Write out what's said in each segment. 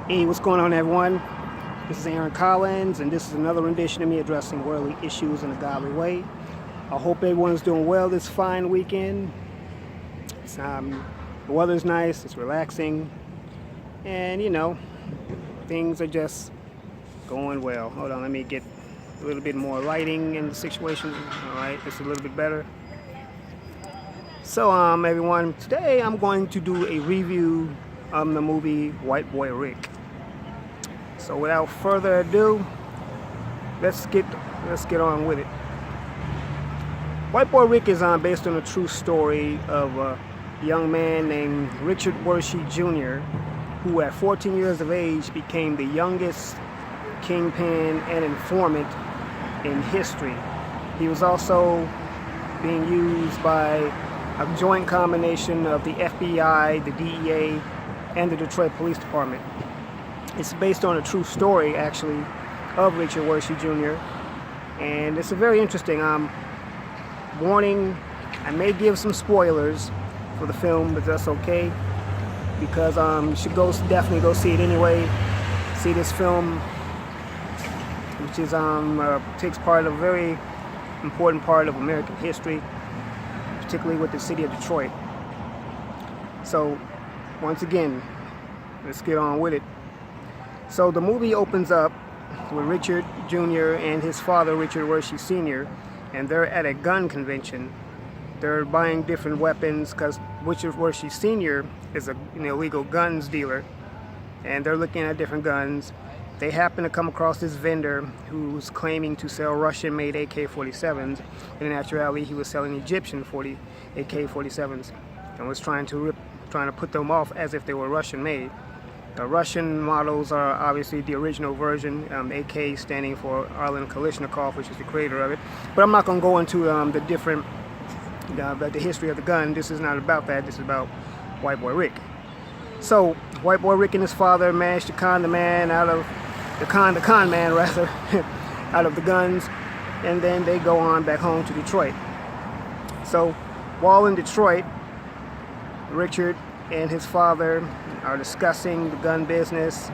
Hey, what's going on, everyone? This is Aaron Collins, and this is another rendition of me addressing worldly issues in a godly way. I hope everyone is doing well this fine weekend. It's, the weather's nice, it's relaxing, and things are just going well. Hold on, let me get a little bit more lighting in the situation. All right, it's a little bit better. So, everyone, today I'm going to do a review of the movie White Boy Rick. So without further ado, let's get on with it. White Boy Rick is based on a true story of a young man named Richard Wershe Jr., who at 14 years of age became the youngest kingpin and informant in history. He was also being used by a joint combination of the FBI, the DEA, and the Detroit Police Department. It's based on a true story, actually, of Richard Wershe Jr., and it's a very interesting warning. I may give some spoilers for the film, but that's okay, because you should definitely go see it anyway. See this film, which is takes part of a very important part of American history, particularly with the city of Detroit. So, once again, let's get on with it. So the movie opens up with Richard Jr. and his father, Richard Wershe Sr., and they're at a gun convention. They're buying different weapons because Richard Wershe Sr. is an illegal guns dealer, and they're looking at different guns. They happen to come across this vendor who's claiming to sell Russian-made AK-47s. In actuality, he was selling Egyptian AK-47s and was trying to put them off as if they were Russian-made. The Russian models are obviously the original version, AK standing for Arlen Kalashnikov, which is the creator of it. But I'm not going to go into the history of the gun. This is not about that. This is about White Boy Rick. So White Boy Rick and his father managed to con the man out of the con man rather out of the guns, and then they go on back home to Detroit. So while in Detroit, Richard and his father are discussing the gun business.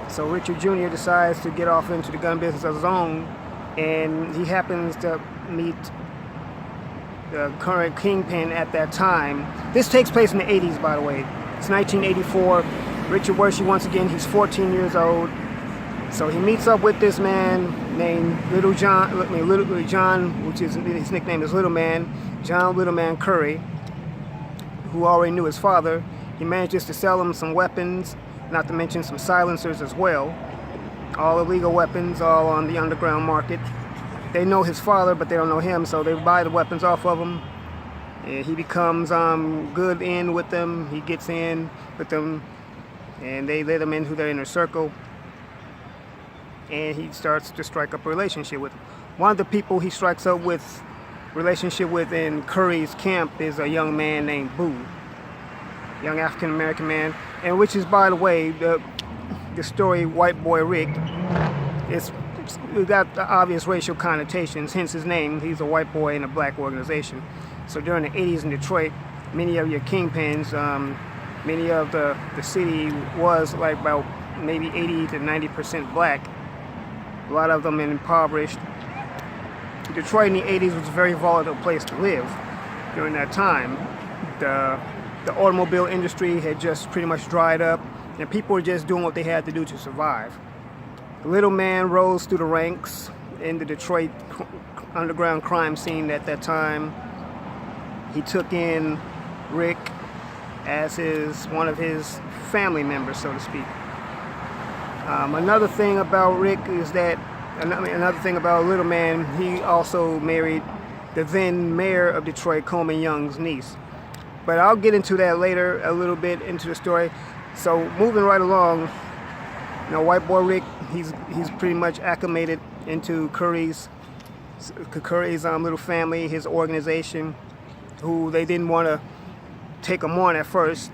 So Richard Jr. decides to get off into the gun business of his own, and he happens to meet the current kingpin at that time. This takes place in the 80s, by the way. It's 1984. Richard Wershe, once again, he's 14 years old. So he meets up with this man named Little John, which is his nickname is Little Man, John Little Man Curry, who already knew his father. He manages to sell him some weapons, not to mention some silencers as well. All illegal weapons, all on the underground market. They know his father, but they don't know him, so they buy the weapons off of him. And he becomes good in with them. He gets in with them, and they let him into their inner circle. And he starts to strike up a relationship with them. One of the people he strikes up with relationship with in Curry's camp is a young man named Boo, young African American man, and which is, by the way, the story White Boy Rick. It's got the obvious racial connotations, hence his name. He's a white boy in a black organization. So during the 80s in Detroit, many of your kingpins, many of the city was like about maybe 80 to 90% black. A lot of them impoverished. Detroit in the 80s was a very volatile place to live during that time. The automobile industry had just pretty much dried up, and people were just doing what they had to do to survive. The little man rose through the ranks in the Detroit underground crime scene at that time. He took in Rick as one of his family members, so to speak. Another thing about Rick is that, another thing about Little Man, he also married the then mayor of Detroit, Coleman Young's niece. But I'll get into that later, a little bit into the story. So moving right along, White Boy Rick, he's pretty much acclimated into Curry's little family, his organization, who they didn't want to take him on at first.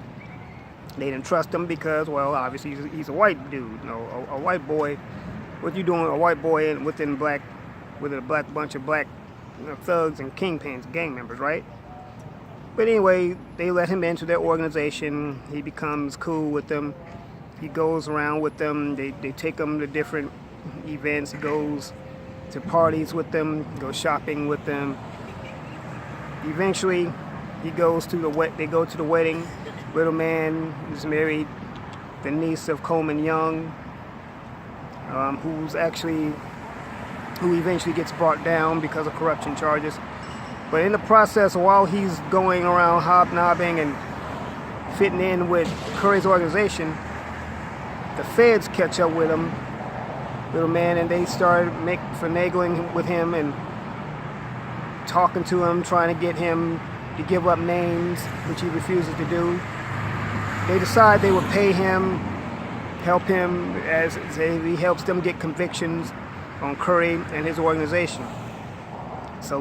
They didn't trust him because, well, obviously he's a white dude, a white boy. What you doing, a white boy with a bunch of black thugs and kingpins, gang members, right? But anyway, they let him into their organization. He becomes cool with them. He goes around with them. They take him to different events. He goes to parties with them, goes shopping with them. Eventually, he goes to they go to the wedding. Little man is married, the niece of Coleman Young, who eventually gets brought down because of corruption charges. But in the process, while he's going around hobnobbing and fitting in with Curry's organization, the feds catch up with him, little man, and they start finagling with him and talking to him, trying to get him to give up names, which he refuses to do. They decide they would pay him, help him as he helps them get convictions on Curry and his organization. So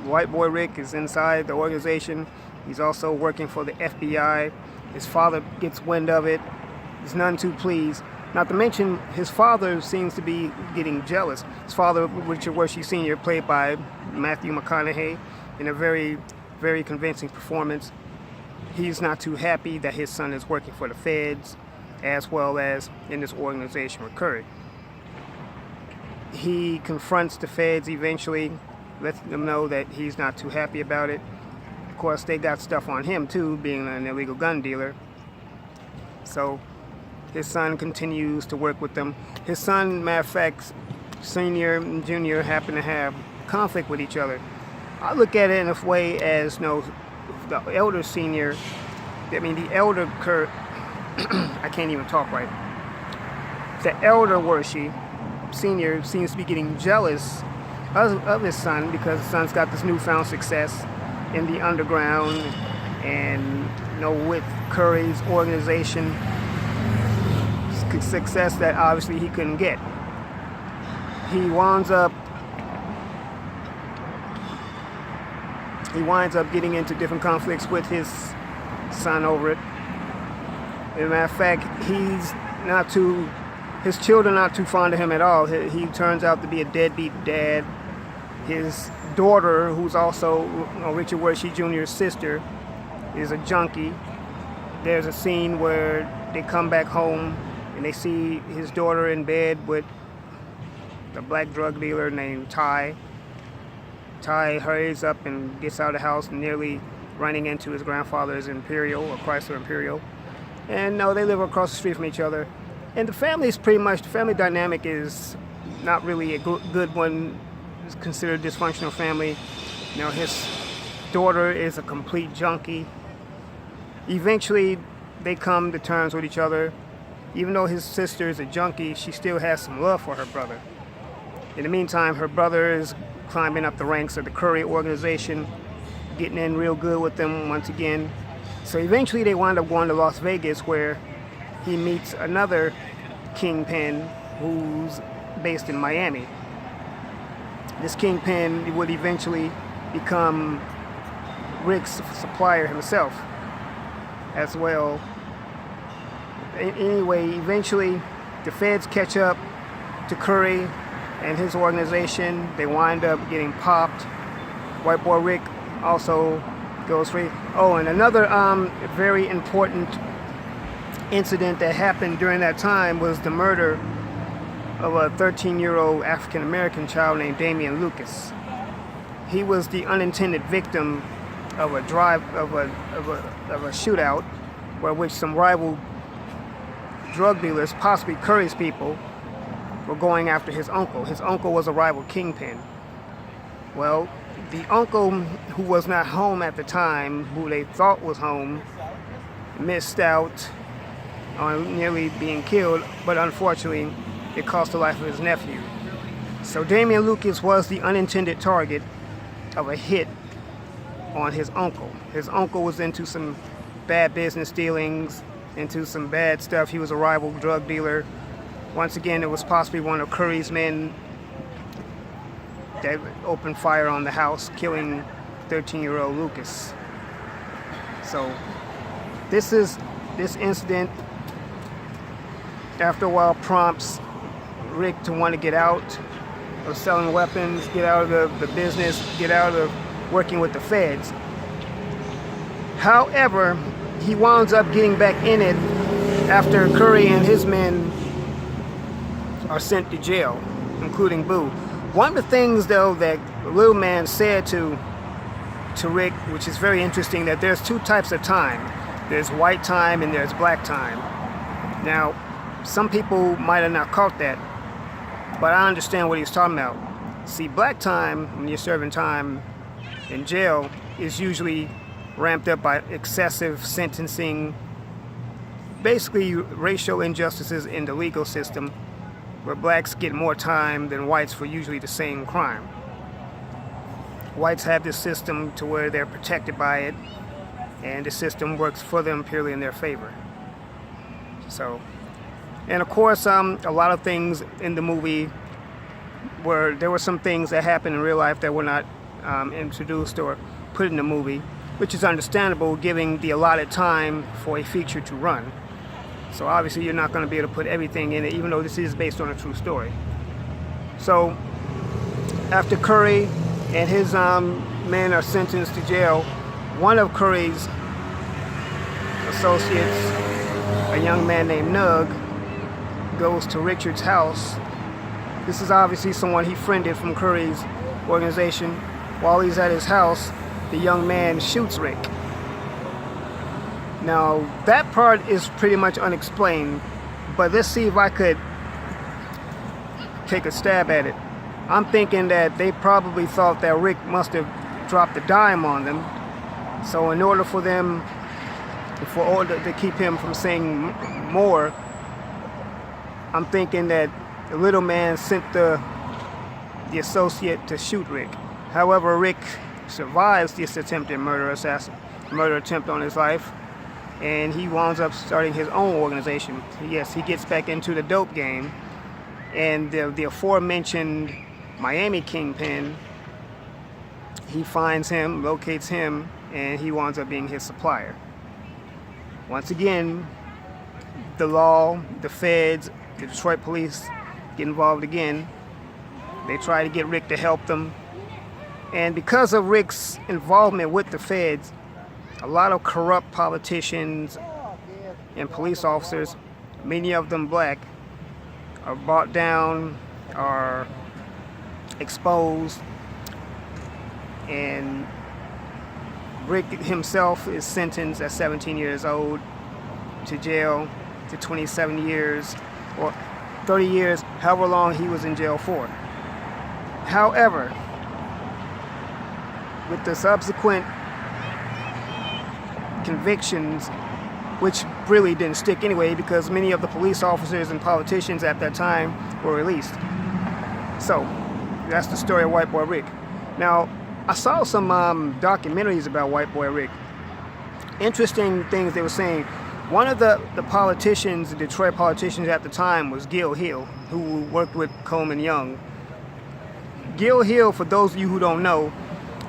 White Boy Rick is inside the organization. He's also working for the FBI. His father gets wind of it. He's none too pleased. Not to mention, his father seems to be getting jealous. His father, Richard Wershe Sr., played by Matthew McConaughey in a very, very convincing performance. He's not too happy that his son is working for the feds as well as in this organization with Curry. He confronts the feds eventually, lets them know that he's not too happy about it. Of course, they got stuff on him too, being an illegal gun dealer. So his son continues to work with them. His son, matter of fact, Senior and Junior happen to have conflict with each other. I look at it in a way as, the elder Senior, the elder Kurt, I can't even talk right. The elder Wershe Senior seems to be getting jealous of his son because his son's got this newfound success in the underground and with Curry's organization, success that obviously he couldn't get. He winds up getting into different conflicts with his son over it. As a matter of fact, his children are not too fond of him at all. He turns out to be a deadbeat dad. His daughter, who's also Richard Wershe Jr.'s sister, is a junkie. There's a scene where they come back home and they see his daughter in bed with a black drug dealer named Ty. Ty hurries up and gets out of the house, nearly running into his grandfather's Imperial, or Chrysler Imperial. And they live across the street from each other. And the family dynamic is not really a good one. It's considered a dysfunctional family. His daughter is a complete junkie. Eventually, they come to terms with each other. Even though his sister is a junkie, she still has some love for her brother. In the meantime, her brother is climbing up the ranks of the Curry organization, getting in real good with them once again. So eventually they wind up going to Las Vegas, where he meets another kingpin who's based in Miami. This kingpin would eventually become Rick's supplier himself as well. Anyway, eventually the feds catch up to Curry and his organization. They wind up getting popped. White Boy Rick also goes free. Oh, and another very important incident that happened during that time was the murder of a 13-year-old African-American child named Damian Lucas. He was the unintended victim of a shootout where which some rival drug dealers, possibly Curry's people, were going after his uncle. His uncle was a rival kingpin. Well, the uncle, who was not home at the time, who they thought was home, missed out on nearly being killed, but unfortunately, it cost the life of his nephew. So Damian Lucas was the unintended target of a hit on his uncle. His uncle was into some bad business dealings, into some bad stuff. He was a rival drug dealer. Once again, it was possibly one of Curry's men that opened fire on the house, killing 13-year-old Lucas. So this incident, after a while, prompts Rick to want to get out of selling weapons, get out of the business, get out of working with the feds. However, he winds up getting back in it after Curry and his men are sent to jail, including Boo. One of the things, though, that Little Man said to Rick, which is very interesting, that there's two types of time. There's white time and there's black time. Now, some people might have not caught that, but I understand what he's talking about. See, black time, when you're serving time in jail, is usually ramped up by excessive sentencing, basically racial injustices in the legal system, where blacks get more time than whites for usually the same crime. Whites have this system to where they're protected by it, and the system works for them purely in their favor. So, and of course, a lot of things in the movie where there were some things that happened in real life that were not introduced or put in the movie, which is understandable given the allotted time for a feature to run. So obviously you're not going to be able to put everything in it, even though this is based on a true story. So after Curry and his men are sentenced to jail, one of Curry's associates, a young man named Nug, goes to Richard's house. This is obviously someone he friended from Curry's organization. While he's at his house, the young man shoots Rick. Now, that part is pretty much unexplained, but let's see if I could take a stab at it. I'm thinking that they probably thought that Rick must have dropped a dime on them. So in order for them, for order to keep him from saying more, I'm thinking that the little man sent the associate to shoot Rick. However, Rick survives this attempted murder attempt on his life, and he winds up starting his own organization. Yes, he gets back into the dope game, and the aforementioned Miami Kingpin, he finds him, locates him, and he winds up being his supplier. Once again, the law, the feds, the Detroit police get involved again. They try to get Rick to help them. And because of Rick's involvement with the feds, a lot of corrupt politicians and police officers, many of them black, are brought down, are exposed, and Rick himself is sentenced at 17 years old to jail to 27 years or 30 years, however long he was in jail for. However, with the subsequent convictions, which really didn't stick anyway because many of the police officers and politicians at that time were released. So that's the story of White Boy Rick. Now, I saw some documentaries about White Boy Rick. Interesting things they were saying. One of the politicians, the Detroit politicians at the time, was Gil Hill, who worked with Coleman Young. Gil Hill, for those of you who don't know,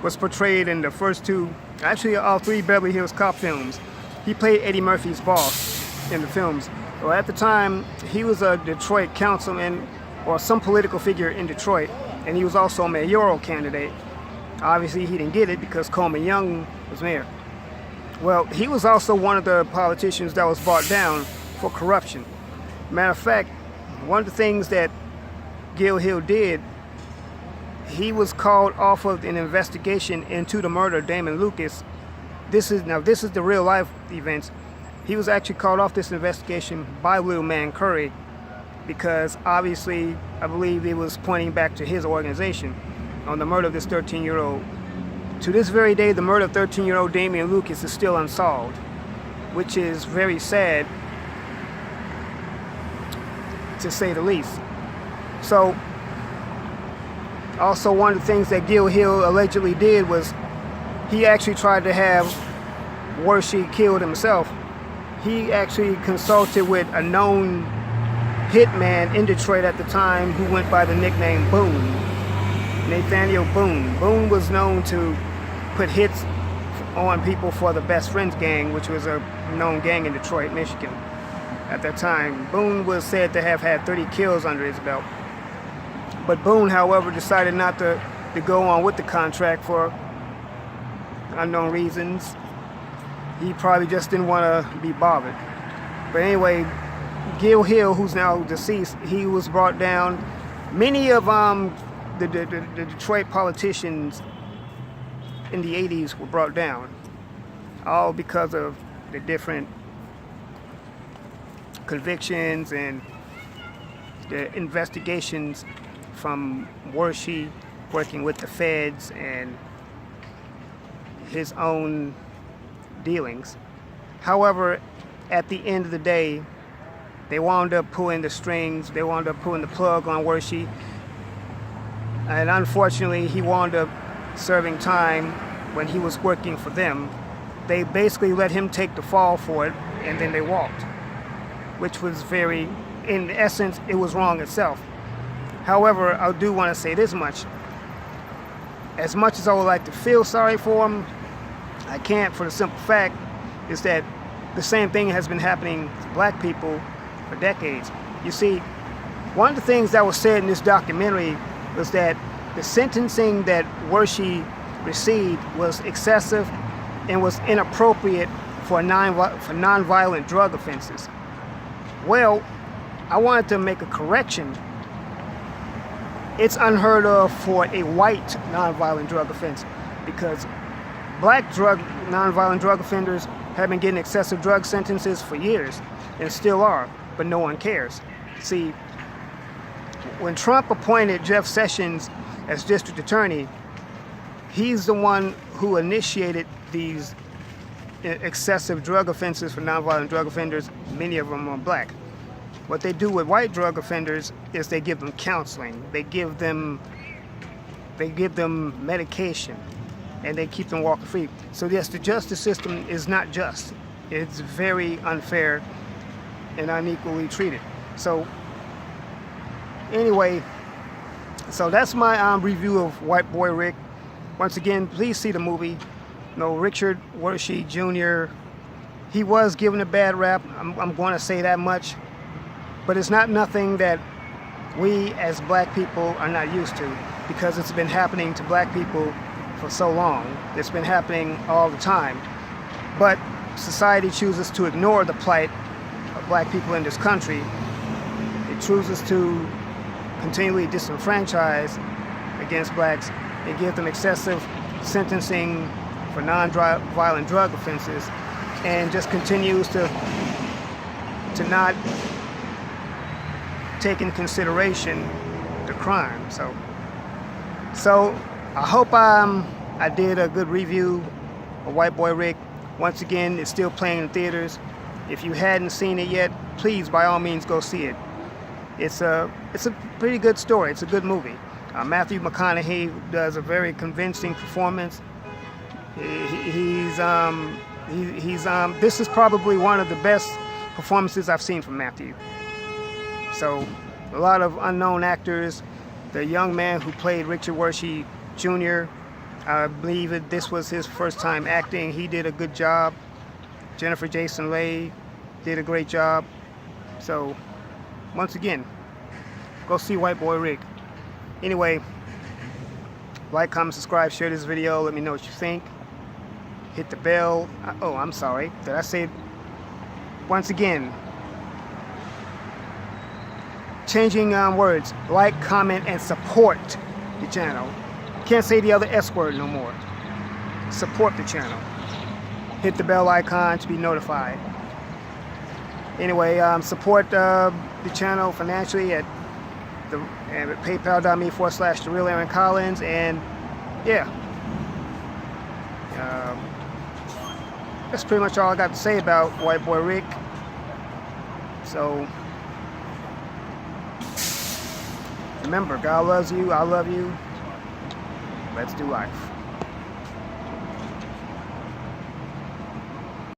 was portrayed in the first two, actually all three Beverly Hills Cop films. He played Eddie Murphy's boss in the films. Well, at the time, he was a Detroit councilman or some political figure in Detroit, and he was also a mayoral candidate. Obviously, he didn't get it because Coleman Young was mayor. Well, he was also one of the politicians that was brought down for corruption. Matter of fact, one of the things that Gil Hill did, he was called off of an investigation into the murder of Damon Lucas. This is the real life events. He was actually called off this investigation by Little Man Curry because obviously I believe it was pointing back to his organization on the murder of this 13-year-old. To this very day, the murder of 13-year-old Damian Lucas is still unsolved, which is very sad, to say the least. So, also one of the things that Gil Hill allegedly did was he actually tried to have Warshie killed himself. He actually consulted with a known hitman in Detroit at the time who went by the nickname Boone, Nathaniel Boone. Boone was known to put hits on people for the Best Friends gang, which was a known gang in Detroit, Michigan. At that time, Boone was said to have had 30 kills under his belt. But Boone, however, decided not to go on with the contract for unknown reasons. He probably just didn't want to be bothered. But anyway, Gil Hill, who's now deceased, he was brought down. Many of the Detroit politicians in the 80s were brought down, all because of the different convictions and the investigations from Werschy working with the feds and his own dealings. However, at the end of the day, they wound up pulling the strings, they wound up pulling the plug on Werschy, and unfortunately he wound up serving time when he was working for them. They basically let him take the fall for it, and then they walked, which was very, in essence, it was wrong itself. However, I do want to say this much. As much as I would like to feel sorry for him, I can't, for the simple fact is that the same thing has been happening to black people for decades. You see, one of the things that was said in this documentary was that the sentencing that Werschy received was excessive and was inappropriate for non-violent drug offenses. Well, I wanted to make a correction. It's unheard of for a white non-violent drug offense, because black non-violent drug offenders have been getting excessive drug sentences for years and still are, but no one cares. See, when Trump appointed Jeff Sessions as district attorney, he's the one who initiated these excessive drug offenses for nonviolent drug offenders. Many of them are black. What they do with white drug offenders is they give them counseling, they give them medication, and they keep them walking free. So yes, the justice system is not just. It's very unfair and unequally treated. So anyway, so that's my review of White Boy Rick. Once again, please see the movie. Richard Werschy Jr., he was given a bad rap. I'm going to say that much. But it's not nothing that we as black people are not used to, because it's been happening to black people for so long. It's been happening all the time. But society chooses to ignore the plight of black people in this country. It chooses to continually disenfranchise against blacks and give them excessive sentencing for non-violent drug offenses, and just continues to not take in consideration the crime. So I hope I did a good review of White Boy Rick. Once again, it's still playing in theaters. If you hadn't seen it yet, please, by all means, go see it. It's a pretty good story. It's a good movie. Matthew McConaughey does a very convincing performance. This is probably one of the best performances I've seen from Matthew. So, a lot of unknown actors. The young man who played Richard Werschy Jr., I believe that this was his first time acting. He did a good job. Jennifer Jason Leigh did a great job. So, once again, go see White Boy Rick. Anyway, like, comment, subscribe, share this video. Let me know what you think. Hit the bell. Oh, I'm sorry. Did I say it? Once again, changing words. Like, comment, and support the channel. Can't say the other S word no more. Support the channel. Hit the bell icon to be notified. Anyway, support the channel financially at paypal.me/TheRealAaronCollins, and yeah, that's pretty much all I got to say about White Boy Rick. So remember, God loves you, I love you. Let's do life.